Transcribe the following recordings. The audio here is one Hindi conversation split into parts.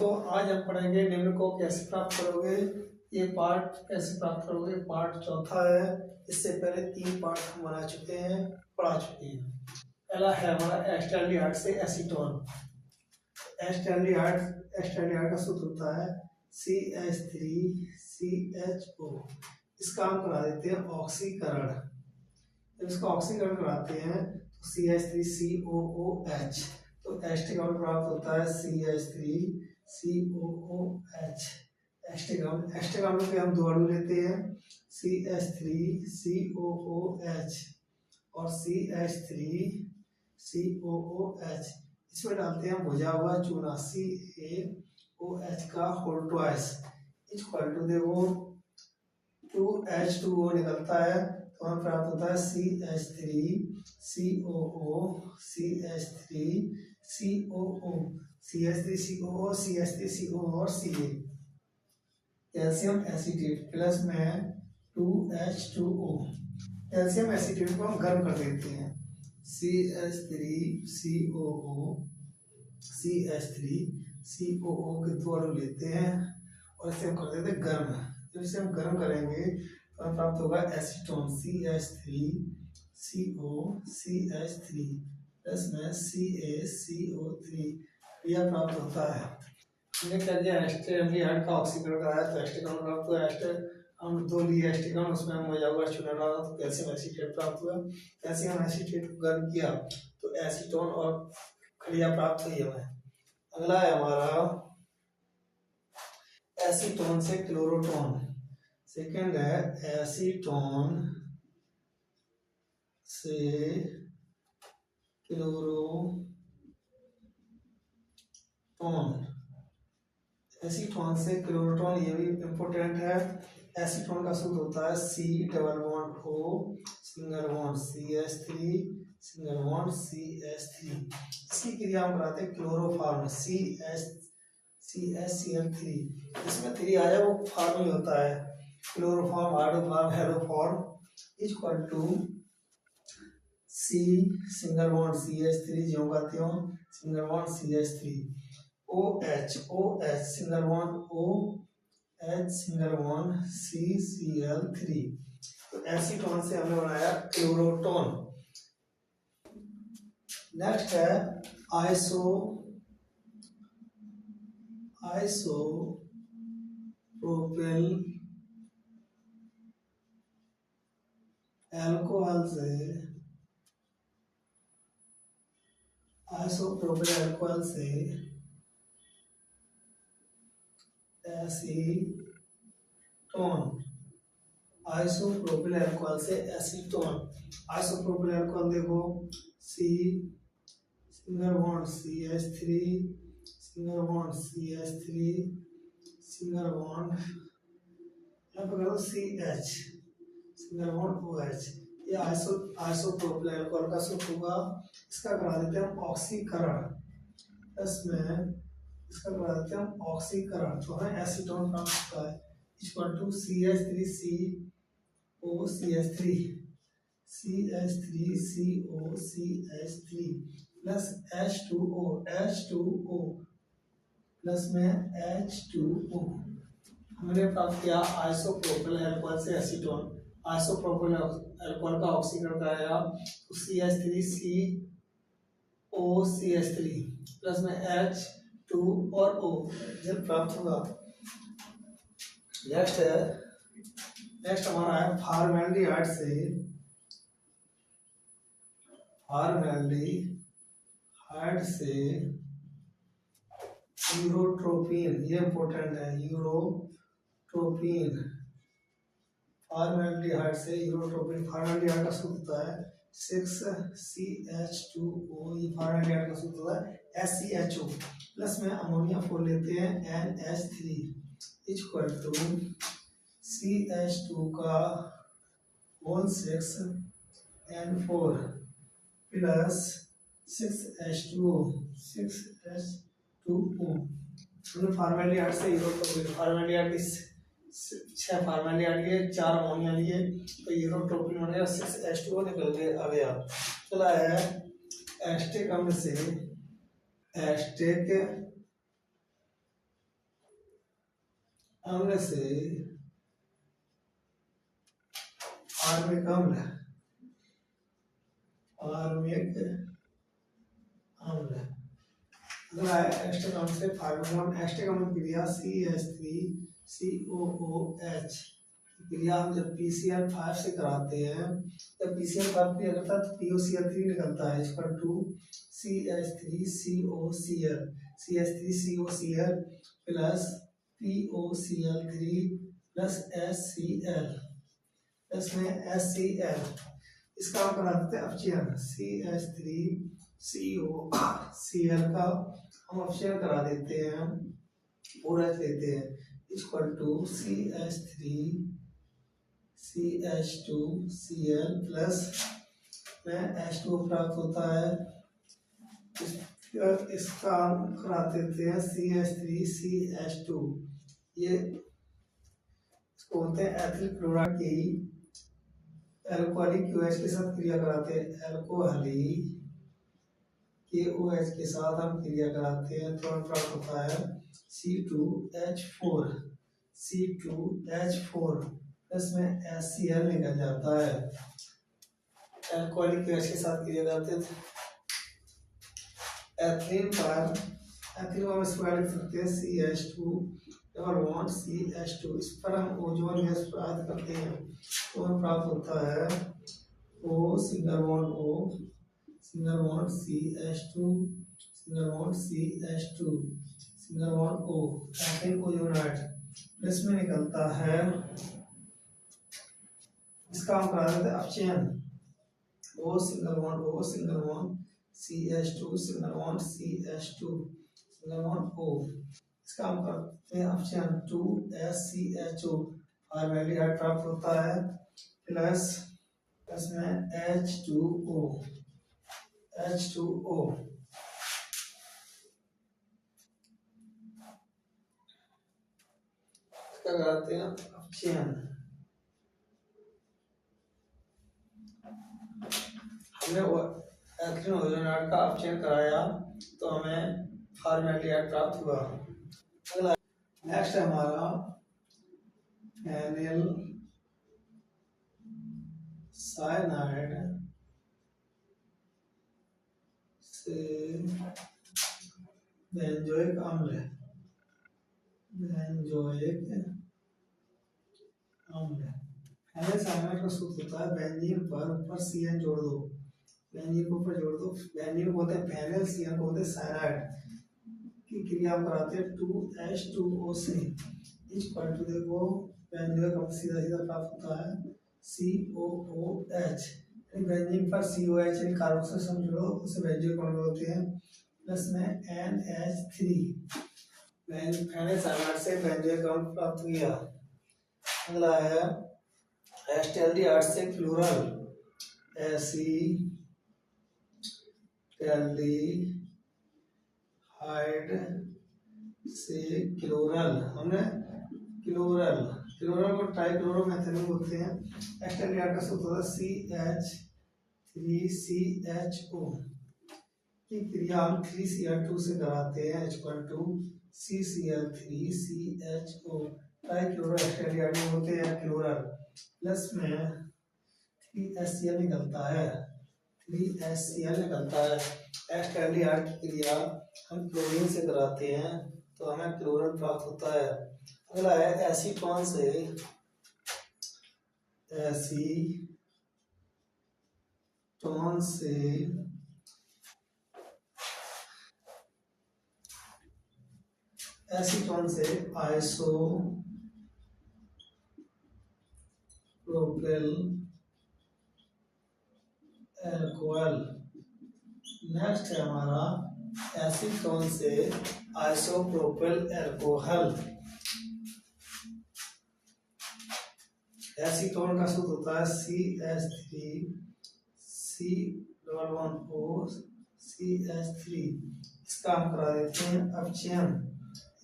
दोस्तों, आज हम पढ़ेंगे निम्न को कैसे प्राप्त करोगे। ये पार्ट कैसे प्राप्त करोगे, पार्ट चौथा है। इससे पहले 3 पार्ट हम बना चुके हैं, पढ़ा चुके हैं। पहला है हमारा एस्टैल्डिहाइड से एसीटोन। एस्टैल्डिहाइड का सूत्र होता है CH3CHO। इसका हम करा देते हैं ऑक्सीकरण। जब इसका ऑक्सीकरण कराते हैं तो CH3COOH, तो एस्टिक अम्ल प्राप्त होता है CH3COOH। एस्टिक अम्ल के हम 2 अणु लेते हैं, CH3COOH और CH3COOH। इसमें डालते हैं भुजा हुआ चूना CaOH का होल ट्वाइस इक्वल टू, देखो 2H2O निकलता है तो हमें प्राप्त होता है CH3COO CH3COO CH3COO CH3COO और Ca। कैल्शियम एसीटेट प्लस में 2H2O। कैल्शियम एसीटेट को हम गर्म कर देते हैं, CH3COO CH3COO के 2 अणु लेते हैं और इसे हम कर देते हैं गर्म। जब इसे हम गर्म करेंगे तो हमें प्राप्त होगा एसीटोन CH3CO CH3 प्लस में CaCO3। यह प्राप्त होता है। हमने क्या किया, एस्टैल्डिहाइड का ऑक्सीकरण कराया तो एस्टिक अम्ल प्राप्त हुआ। हम 2 लिए एस्टिक अम्ल, उसमें हम भुजा हुआ चूना डाला तो कैल्शियम एसीटेट प्राप्त हुआ। कैल्शियम एसीटेट को गर्म किया तो एसीटोन और खड़िया प्राप्त हुई हमें। अगला है हमारा एसीटोन से क्लोरोटोन। सेकंड है एसीटोन से क्लोरोटोन। एसीटोन से क्लोरोटोन, ये भी इम्पोर्टेंट है। एसीटोन का सूत्र होता है C≡O single bond CH3 single bond CH3। इसकी क्रिया हम कराते हैं क्लोरोफॉर्म CHCl3। इसमें 3 आया वो फॉर्म होता है chloroform, hydroform, haloform equal to C single bond CH3 ज्यों का त्यों single bond CH3 OH single bond OH single bond CCl3। तो एसीटोन से हमने बनाया क्लोरोटोन। नेक्स्ट है आइसोप्रोपिल अल्कोहल से एसीटोन। आइसोप्रोपिल अल्कोहल से एसीटोन। आइसोप्रोपिल अल्कोहल देखो C single bond CH3 single bond CH3 single bond यहाँ पर करो CH सिंगल बॉन्ड OH। ये आइसोप्रोपिल अल्कोहल का सूत्र होगा। इसका करा देते हैं हम ऑक्सीकरण, प्लस में इसका करा देते हैं हम ऑक्सीकरण तो हमें एसीटोन प्राप्त होता है equal to CH3CO CH3COCH3 plus H2O plus में H2O। हमने प्राप्त किया आइसोप्रोपिल अल्कोहल से एसीटोन। आइसोप्रोपिल अल्कोहल का ऑक्सीकरण कराया तो CH3COCH3 प्लस में H2 और O जल प्राप्त होगा। नेक्स्ट हमारा है फॉर्मेल्डिहाइड से यूरोट्रोपिन। ये इंपॉर्टेंट है, यूरोट्रोपिन। फॉर्मेल्डिहाइड से यूरोट्रोपिन। फॉर्मेल्डिहाइड का सूत्र होता है 6CH2O। ये फॉर्मेल्डिहाइड का सूत्र होता है SCHO प्लस में अमोनिया 4 लेते हैं NH3 इक्वल टू CH2 का whole 6 N4 plus 6H2O। Formaldehyde से यूरोट्रोपिन। फॉर्मेल्डिहाइड की 6 फॉर्मेल्डिहाइड लिए 4 अमोनिया लिए तो यूरोट्रोपिन बन गया, 6H2O निकल गया। चला है एस्टिक अम्ल से अम्ल से फार्मिक अम्ल, फार्मिक अम्ल। अगला है एस्टर अम्ल से फार्मिक अम्ल। एस्टर अम्ल की क्रिया CH3COOH क्रिया हम जब PCl5 से कराते हैं, जब PCl5 क्रिया करता है तो POCl3 निकलता है, equal to CH3COCl, CH3COCl plus POCl3 plus HCl, इसमें HCl। इसका हम करा देते हैं अपचयन, CH3COCl का हम अपचयन करा देते हैं, पूरा लेते हैं, इक्वल टू CH2CL प्लस में H2 प्राप्त होता है। इसका हम करा देते हैं CH3CH2, ये इसको बोलते हैं एथिल क्लोराइड की एल्कोहलिक QH के साथ क्रिया कराते हैं, एल्कोहलिक KOH के साथ हम क्रिया कराते हैं तो हमें प्राप्त होता है C2H4, C2H4 इसमें HCl निकल जाता है। एल्कोहलिक QH के साथ क्रिया करते हैं एथिलीन पर, एथिलीन हम इसको लिख सकते हैं CH2 डबल बॉन्ड CH2, इस पर हम ओजोन गैस प्राप्त करते हैं तो हमें प्राप्त होता है O single bond O single bond CH2 single bond CH2 single bond O, ethyl ozonide. इसमें निकलता है, इसका हम करा देते हैं अपचयन, O single bond O single bond CH2 single bond CH2 single bond O, इसका हम करते हैं अपचयन 2SCHO फॉर्मेल्डिहाइड प्राप्त होता है, प्लस इसमें H2O, H2O इसका कराते हैं अपचयन। हमने एथिलीन ओजोनाइड का अपचयन कराया तो हमें फॉर्मेल्डिहाइड प्राप्त हुआ। अगला नेक्स्ट है हमारा फेनिल साइनाइड से बेंजोइक अम्ल, बेंजोइक अम्ल। फेनिल साइनाइड का सूत्र होता है बेंजीन पर ऊपर CN जोड़ दो, बेंजीन को ऊपर जोड़ दो, बेंजीन को बोलते हैं फेनिल, CN को बोलते हैं साइनाइड की क्रिया हम कराते हैं 2H2O से, इक्वल टू देखो बेंजोइक अम्ल सीधा सीधा प्राप्त होता है COOH, बेंजीन पर COH यानी कार्बोक्सिल जोड़ो उसे बेंजोइक अम्ल बोलते हैं, प्लस में NH3, फेनिल साइनाइड से बेंजोइक अम्ल प्राप्त किया। अगला है एसिटाल्डिहाइड से क्लोरल, एसिटाल्डिहाइड से क्लोरल, हमने क्लोरल को ट्राइक्लोरोमेथेनॉल बोलते हैं। एसिटाल्डिहाइड का सूत्र होता है CH3CHO की क्रिया हम 3Cl2 से कराते हैं, equal to CCl3CHO, trichloro acetaldehyde होते हैं क्लोरल, प्लस में 3HCl निकलता है, 3HCl निकलता है। एसिटाल्डिहाइड की क्रिया हम क्लोरीन से कराते हैं तो हमें क्लोरीन प्राप्त होता है। अगला है एसीटोन से, एसीटोन से एसीटोन से आइसोप्रोपिल एल्कोहल। नेक्स्ट है हमारा एसीटोन से आइसोप्रोपिल एल्कोहल। एसीटोन का सूत्र होता है CH3C11O इसका हम करा देते हैं अपचयन,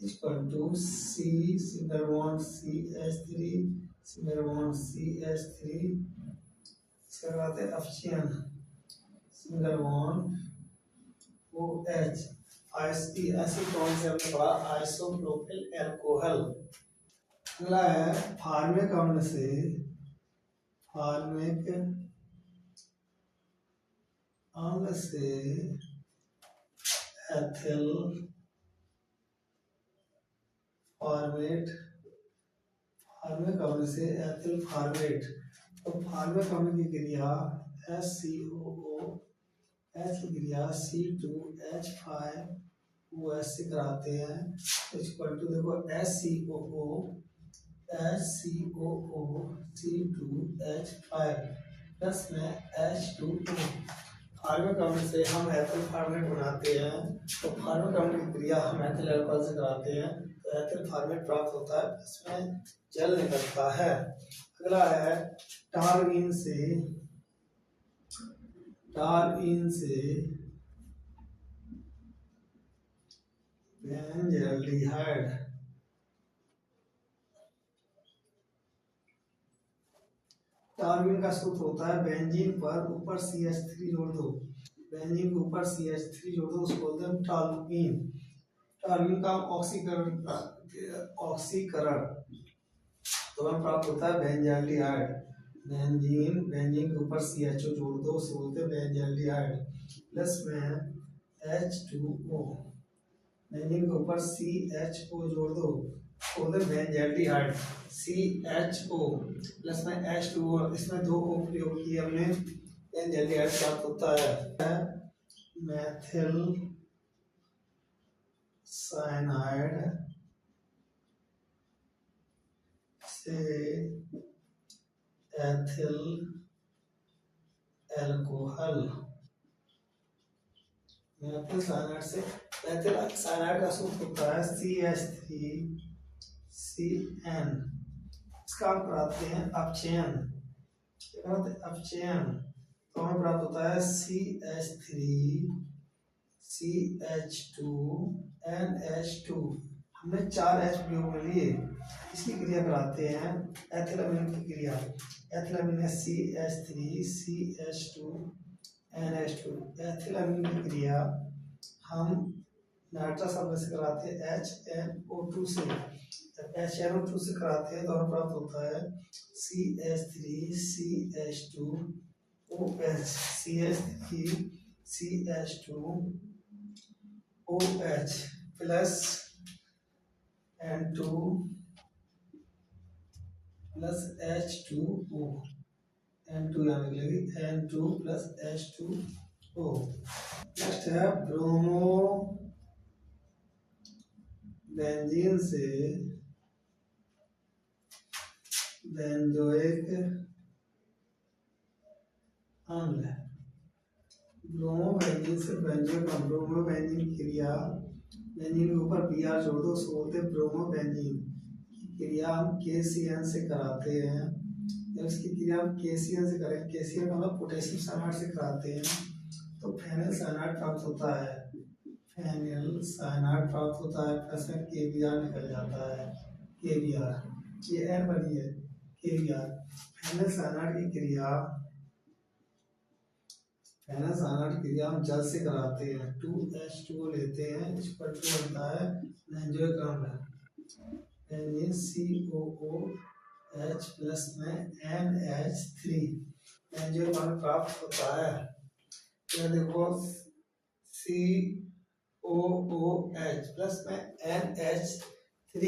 equal to C single bond CH3 single bond CH3, इसका कराते हैं अपचयन, सिंगल बॉन्ड OH। एसीटोन से हमने पढ़ा आइसोप्रोपिल एल्कोहल। अगला है फार्मिक अम्ल से एथिल फॉर्मेट, फार्मिक अम्ल से एथिल फॉर्मेट। तो फार्मिक अम्ल की क्रिया HCOOH की क्रिया C2H5OH से कराते हैं। इक्वल टू देखो HCOO C2H5 प्लस में H2O। फार्मिक अम्ल से हम एथिल फॉर्मेट बनाते हैं, तो फार्मिक अम्ल की क्रिया हम एथिल अल्कोहल से कराते हैं, तो एथिल फॉर्मेट प्राप्त होता है, इसमें जल निकलता है। अगला है टारइन से बेंजल्डिहाइड। टारबिन का सूत्र होता है बेंजीन पर ऊपर CH3 जोड़ दो, बेंजीन के ऊपर CH3 जोड़ दो, उसको बोलते हैं टार्बिन। टार्बिन का ऑक्सीकरण तो हमें प्राप्त होता है बेंजाल्डिहाइड। बेंजीन के ऊपर CHO जोड़ दो, उसको बोलते हैं बेंजाल्डिहाइड, प्लस में H2O। बेंजीन के ऊपर CHO जोड़ दो, बेंजाल्डिहाइड CHO प्लस में H2O, इसमें 2 O प्रयोग किए हमने, बेंजाल्डिहाइड प्राप्त होता है। मेथिल साइनाइड से एथिल अल्कोहल। मेथिल साइनाइड से एथिल साइनाइड का सूत्र होता है CH3CN। इसका हम कराते हैं अपचयन, तो हमें प्राप्त होता है CH3CH2NH2। हमने 4 H प्रयोग में लिए, इसकी क्रिया कराते हैं एथिलामीन की क्रिया। एथिलामीन है CH3CH2NH2। एथिलामीन की क्रिया हम नाइट्रस अम्ल से कराते हैं HNO2 से। जब HNO2 से कराते हैं तो हमें प्राप्त होता है CH3CH2OH, CH3CH2OH plus N2 plus H2O, N2 यहाँ निकलेगी, N2 प्लस H2O। नेक्स्ट है ब्रोमो बेंजीन से बेंजोइक अम्ल। ब्रोमोबेंजीन से बेंजोइक अम्ल, ब्रोमोबेंजीन क्रिया, बेंजीन के ऊपर Br जोड़ दो, उसको बोलते हैं ब्रोमोबेंजीन। क्रिया हम KCN से कराते हैं। जब इसकी क्रिया हम KCN से करें, KCN मतलब पोटेशियम साइनाइड से कराते हैं, तो फेनिल साइनाइड प्राप्त होता है। फेनिल साइनाइड प्राप्त होता है, प्लस में KBr निकल जाता है। KBr ये N बनी है, KBr। फेनिल साइनाइड की क्रिया हम जल से कराते हैं, 2H2O लेते हैं, इस पर 2 बनता है बेंजोइक अम्ल, बेंजीन COOH प्लस में NH3, बेंजोइक अम्ल प्राप्त होता है। यह देखो COOH प्लस में NH3